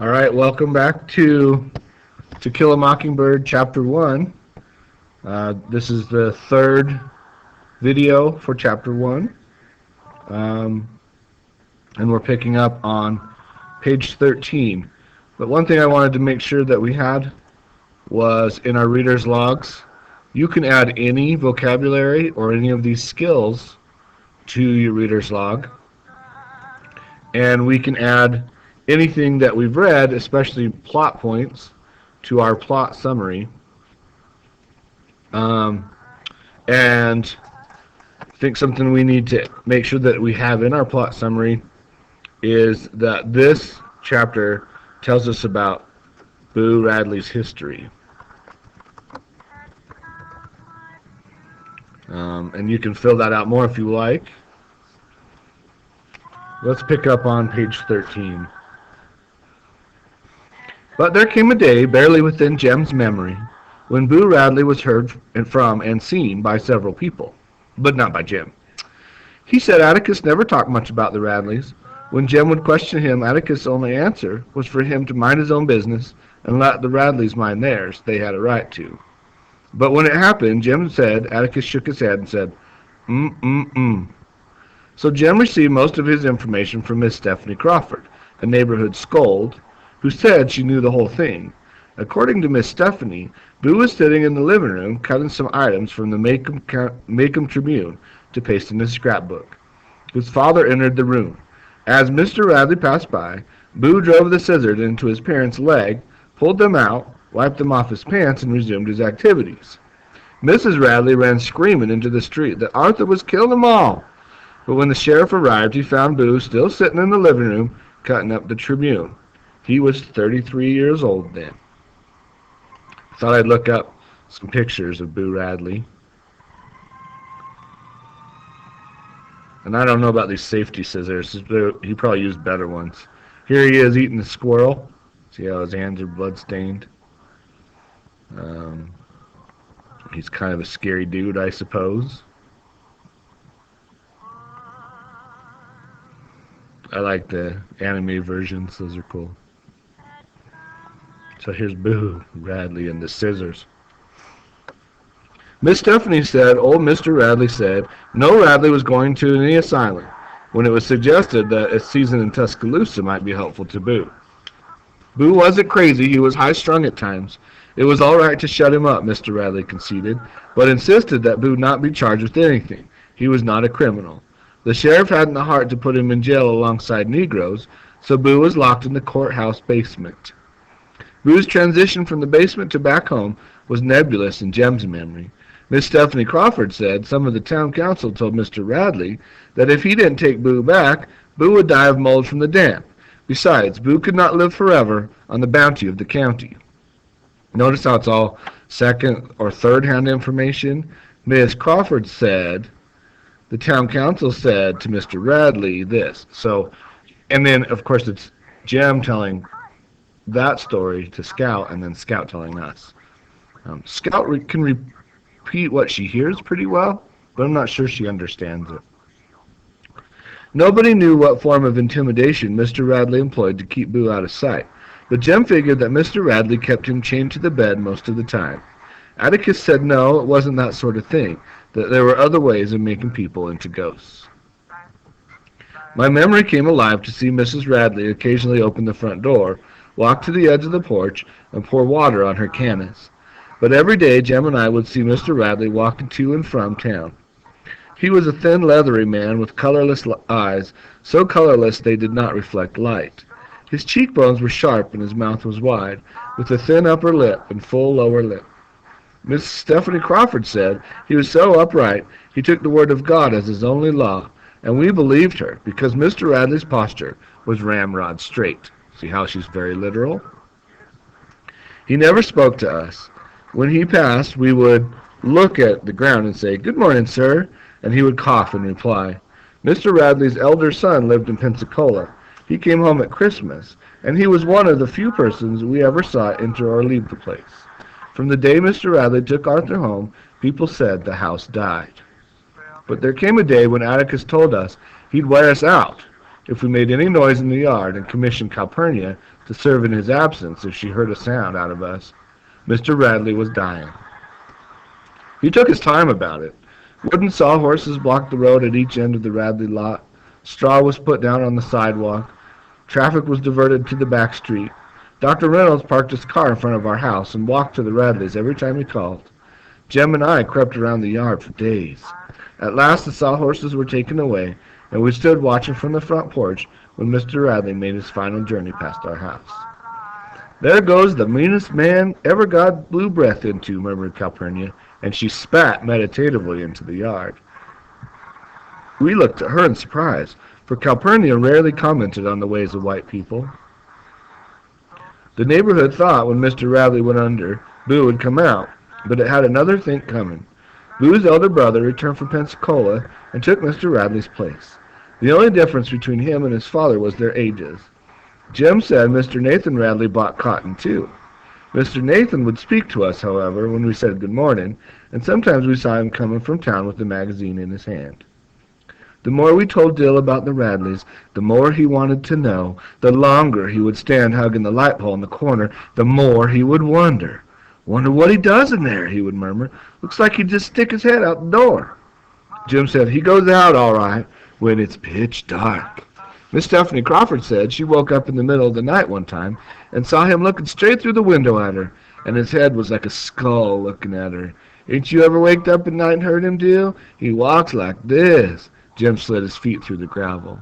All right, welcome back to Kill a Mockingbird, Chapter 1. This is the third video for Chapter 1. And we're picking up on page 13. But one thing I wanted to make sure that we had was in our reader's logs, you can add any vocabulary or any of these skills to your reader's log. And we can add anything that we've read, especially plot points, to our plot summary. And I think something we need to make sure that we have in our plot summary is that this chapter tells us about Boo Radley's history. And you can fill that out more if you like. Let's pick up on page 13. But there came a day, barely within Jem's memory, when Boo Radley was heard from and seen by several people, but not by Jem. He said Atticus never talked much about the Radleys. When Jem would question him, Atticus' only answer was for him to mind his own business and let the Radleys mind theirs. They had a right to. But when it happened, Jem said, Atticus shook his head and said, So Jem received most of his information from Miss Stephanie Crawford, a neighborhood scold, who said she knew the whole thing. According to Miss Stephanie, Boo was sitting in the living room cutting some items from the Macomb Tribune to paste in his scrapbook. His father entered the room. As Mr. Radley passed by, Boo drove the scissors into his parents' leg, pulled them out, wiped them off his pants, and resumed his activities. Mrs. Radley ran screaming into the street that Arthur was killing them all. But when the sheriff arrived, he found Boo still sitting in the living room cutting up the Tribune. He was 33 years old then. I thought I'd look up some pictures of Boo Radley. And I don't know about these safety scissors. He probably used better ones. Here he is eating the squirrel. See how his hands are blood-stained? He's kind of a scary dude, I suppose. I like the animated versions. Those are cool. So here's Boo Radley and the scissors. Miss Stephanie said old Mr. Radley said no Radley was going to any asylum when it was suggested that a season in Tuscaloosa might be helpful to Boo. Boo wasn't crazy. He was high-strung at times. It was all right to shut him up, Mr. Radley conceded, but insisted that Boo not be charged with anything. He was not a criminal. The sheriff hadn't the heart to put him in jail alongside Negroes, so Boo was locked in the courthouse basement. Boo's transition from the basement to back home was nebulous in Jem's memory. Miss Stephanie Crawford said some of the town council told Mr. Radley that if he didn't take Boo back, Boo would die of mold from the damp. Besides, Boo could not live forever on the bounty of the county. Notice how it's all second or third-hand information. Miss Crawford said, the town council said to Mr. Radley this. So, and then, of course, it's Jem telling that story to Scout, and then Scout telling us. Scout can repeat what she hears pretty well, but I'm not sure she understands it. Nobody knew what form of intimidation Mr. Radley employed to keep Boo out of sight, but Jem figured that Mr. Radley kept him chained to the bed most of the time. Atticus said no, it wasn't that sort of thing, that there were other ways of making people into ghosts. My memory came alive to see Mrs. Radley occasionally open the front door, walk to the edge of the porch, and pour water on her cannas. But every day Jem and I would see Mr. Radley walking to and from town. He was a thin, leathery man with colorless eyes, so colorless they did not reflect light. His cheekbones were sharp and his mouth was wide, with a thin upper lip and full lower lip. Miss Stephanie Crawford said he was so upright he took the word of God as his only law, and we believed her because Mr. Radley's posture was ramrod straight. See how she's very literal? He never spoke to us. When he passed, we would look at the ground and say, "Good morning, sir," and he would cough in reply. Mr. Radley's elder son lived in Pensacola. He came home at Christmas, and he was one of the few persons we ever saw enter or leave the place. From the day Mr. Radley took Arthur home, people said the house died. But there came a day when Atticus told us he'd wear us out. if we made any noise in the yard, and commissioned Calpurnia to serve in his absence if she heard a sound out of us. Mr. Radley was dying. He took his time about it. Wooden sawhorses blocked the road at each end of the Radley lot. Straw was put down on the sidewalk. Traffic was diverted to the back street. Dr. Reynolds parked his car in front of our house and walked to the Radleys every time he called. Jem and I crept around the yard for days. At last the sawhorses were taken away, and we stood watching from the front porch when Mr. Radley made his final journey past our house. "There goes the meanest man ever God blew breath into," murmured Calpurnia, and she spat meditatively into the yard. We looked at her in surprise, for Calpurnia rarely commented on the ways of white people. The neighborhood thought when Mr. Radley went under, Boo would come out, but it had another think coming. Boo's elder brother returned from Pensacola and took Mr. Radley's place. The only difference between him and his father was their ages. Jem said Mr. Nathan Radley bought cotton too. Mr. Nathan would speak to us, however, when we said good morning, and sometimes we saw him coming from town with a magazine in his hand. The more we told Dill about the Radleys, the more he wanted to know. The longer he would stand hugging the light pole in the corner, the more he would wonder. "Wonder what he does in there," he would murmur. "Looks like he'd just stick his head out the door." Jem said, "He goes out all right when it's pitch dark." Miss Stephanie Crawford said she woke up in the middle of the night one time and saw him looking straight through the window at her, and his head was like a skull looking at her. "Ain't you ever waked up at night and heard him, Dill? He walks like this." Jem slid his feet through the gravel.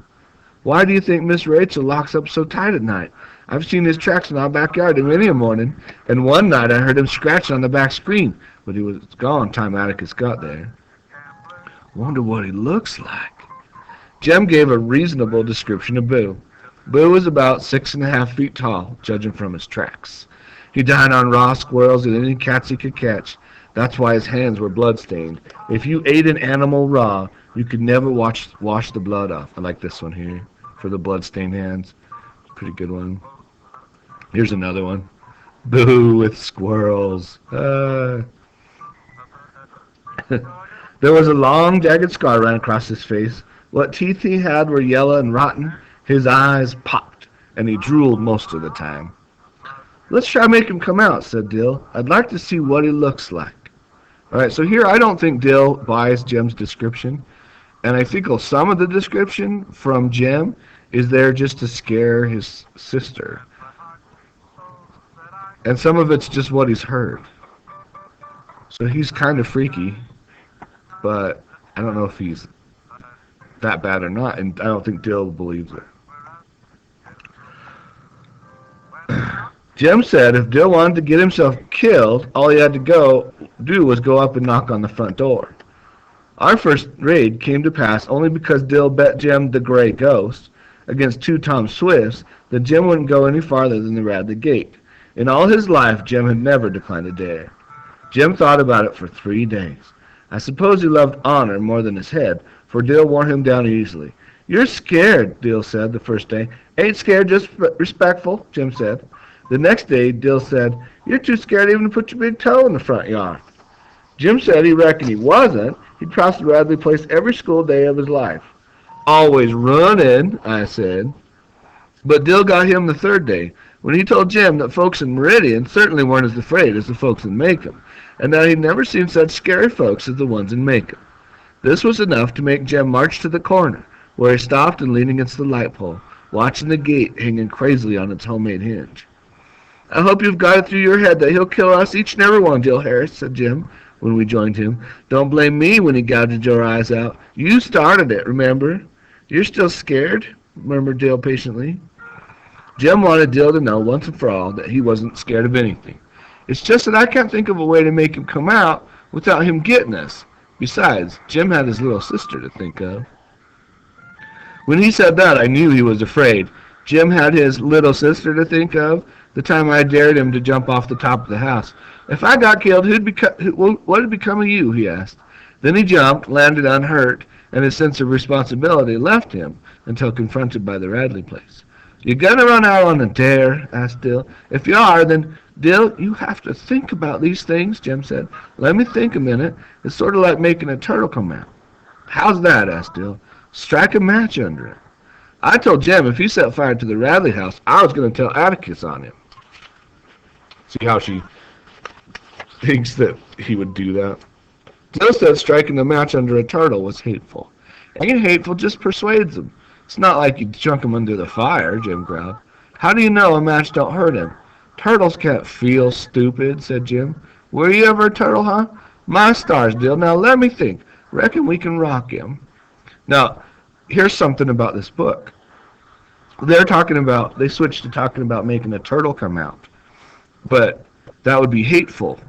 "Why do you think Miss Rachel locks up so tight at night? I've seen his tracks in our backyard many a morning, and one night I heard him scratching on the back screen, but he was gone time Atticus got there." "Wonder what he looks like." Jem gave a reasonable description of Boo. Boo was about 6.5 feet tall, judging from his tracks. He dined on raw squirrels and any cats he could catch. That's why his hands were blood-stained. If you ate an animal raw, you could never wash the blood off. I like this one here for the blood-stained hands. Pretty good one. Here's another one. Boo with squirrels. There was a long, jagged scar ran across his face. What teeth he had were yellow and rotten. His eyes popped, and he drooled most of the time. "Let's try to make him come out," said Dill. "I'd like to see what he looks like." All right, so here I don't think Dill buys Jem's description, and I think some of the description from Jem is there just to scare his sister. And some of it's just what he's heard. So he's kind of freaky, but I don't know if he's that bad or not, and I don't think Dill believes it. Jem said if Dill wanted to get himself killed, all he had to do was go up and knock on the front door. Our first raid came to pass only because Dill bet Jem the Gray Ghost against 2 Tom Swifts that Jem wouldn't go any farther than the Radley Gate. In all his life, Jem had never declined a dare. Jem thought about it for 3 days. I suppose he loved honor more than his head, for Dill wore him down easily. "You're scared," Dill said the first day. "Ain't scared, just respectful," Jem said. The next day, Dill said, "You're too scared even to put your big toe in the front yard." Jem said he reckoned he wasn't. He'd cross the Radley place every school day of his life. "Always running," I said. But Dill got him the 3rd day, when he told Jem that folks in Meridian certainly weren't as afraid as the folks in Macomb, and that he'd never seen such scary folks as the ones in Macomb. This was enough to make Jem march to the corner, where he stopped and leaned against the light pole, watching the gate hanging crazily on its homemade hinge. "I hope you've got it through your head that he'll kill us, each and every one, Dill Harris," said Jem, when we joined him. "Don't blame me when he gouged your eyes out. You started it, remember?" "You're still scared?" murmured Dill patiently. Jem wanted Dill to know once and for all that he wasn't scared of anything. "It's just that I can't think of a way to make him come out without him getting us. Besides, Jem had his little sister to think of." When he said that, I knew he was afraid. Jem had his little sister to think of. The time I dared him to jump off the top of the house. "If I got killed, what'd become of you?" he asked. Then he jumped, landed unhurt, and his sense of responsibility left him until confronted by the Radley place. "You gonna run out on a dare?" asked Dill. "If you are, then..." "Dill, you have to think about these things," Jem said. "Let me think a minute. It's sort of like making a turtle come out." "How's that?" asked Dill. "Strike a match under it." I told Jim if he set fire to the Radley house, I was going to tell Atticus on him. See how she thinks that he would do that? Dill said striking the match under a turtle was hateful. Ain't hateful, just persuades him. It's not like you chunk him under the fire, Jim growled. How do you know a match don't hurt him? Turtles can't feel, stupid, said Jim. Were you ever a turtle, huh? My stars, Dill. Now let me think. Reckon we can rock him. Now, here's something about this book. They switched to talking about making a turtle come out. But that would be hateful.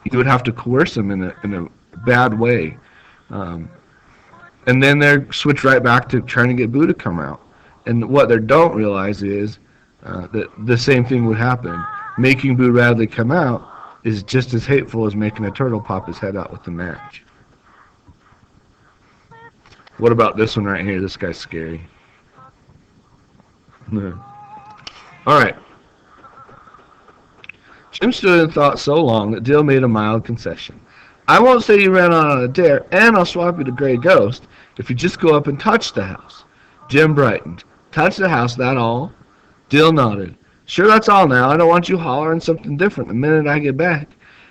You would have to coerce him in a bad way. And then they're switched right back to trying to get Boo to come out. And what they don't realize is that the same thing would happen. Making Boo Radley come out is just as hateful as making a turtle pop his head out with the match. What about this one right here? This guy's scary. Alright. Jim stood and thought so long that Dill made a mild concession. I won't say you ran on a dare, and I'll swap you to Gray Ghost if you just go up and touch the house. Jim brightened. Touch the house, that all? Dill nodded. Sure, that's all now. I don't want you hollering something different the minute I get back.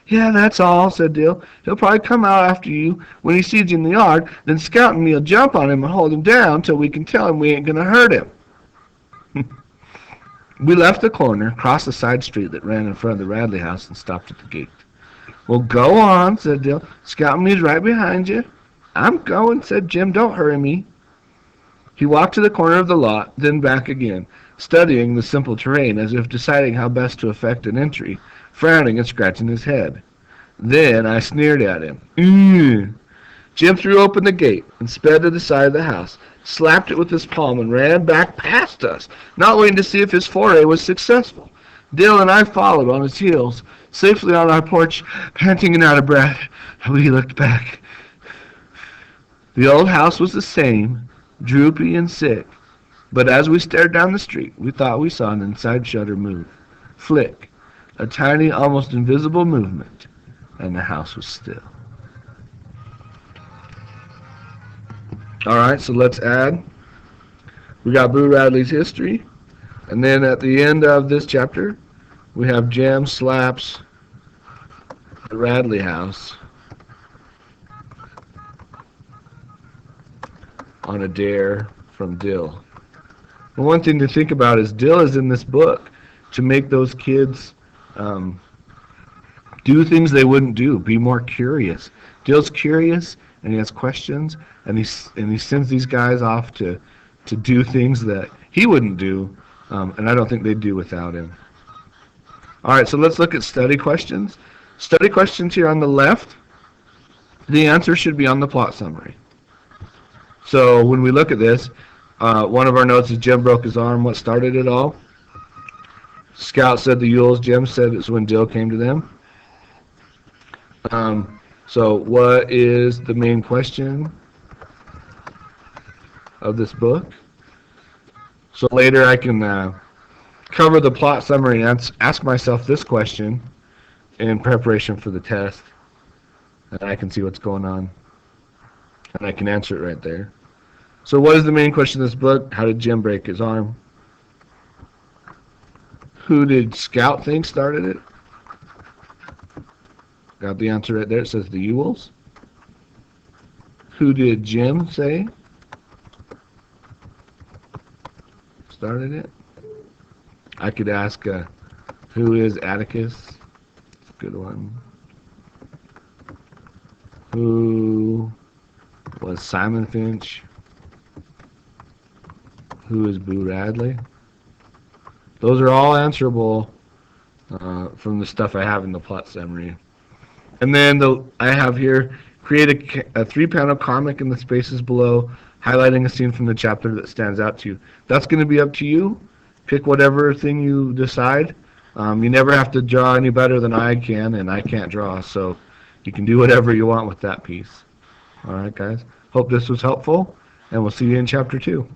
Yeah, that's all, said Dill. He'll probably come out after you when he sees you in the yard, then Scout and me'll jump on him and hold him down till we can tell him we ain't going to hurt him. We left the corner, crossed the side street that ran in front of the Radley house, and stopped at the gate. Well, go on, said Dill. Scout and me's right behind you. I'm going, said Jim. Don't hurry me. He walked to the corner of the lot, then back again, studying the simple terrain as if deciding how best to effect an entry, frowning and scratching his head. Then I sneered at him. Jim threw open the gate and sped to the side of the house, slapped it with his palm, and ran back past us, not waiting to see if his foray was successful. Dill and I followed on his heels, safely on our porch, panting and out of breath. We looked back. The old house was the same, droopy and sick, but as we stared down the street, we thought we saw an inside shutter move. Flick, a tiny, almost invisible movement, and the house was still. Alright, so let's add. We got Boo Radley's history, and then at the end of this chapter, we have Jim slaps the Radley house on a dare from Dill. And one thing to think about is Dill is in this book to make those kids do things they wouldn't do, be more curious. Dill's curious, and he has questions, and he sends these guys off to do things that he wouldn't do, and I don't think they'd do without him. All right, so let's look at study questions. Study questions here on the left. The answer should be on the plot summary. So when we look at this, one of our notes is Jim broke his arm. What started it all? Scout said the Yules. Jim said it's when Dill came to them. So what is the main question of this book? So later I can cover the plot summary and ask myself this question in preparation for the test, and I can see what's going on, and I can answer it right there. So what is the main question of this book? How did Jim break his arm? Who did Scout think started it? Got the answer right there. It says the Yules. Who did Jim say started it? I could ask, who is Atticus? That's a good one. Who was Simon Finch? Who is Boo Radley? Those are all answerable from the stuff I have in the plot summary. And then I have here, create a 3-panel comic in the spaces below, highlighting a scene from the chapter that stands out to you. That's going to be up to you. Pick whatever thing you decide. You never have to draw any better than I can, and I can't draw, so you can do whatever you want with that piece. All right, guys. Hope this was helpful, and we'll see you in Chapter 2.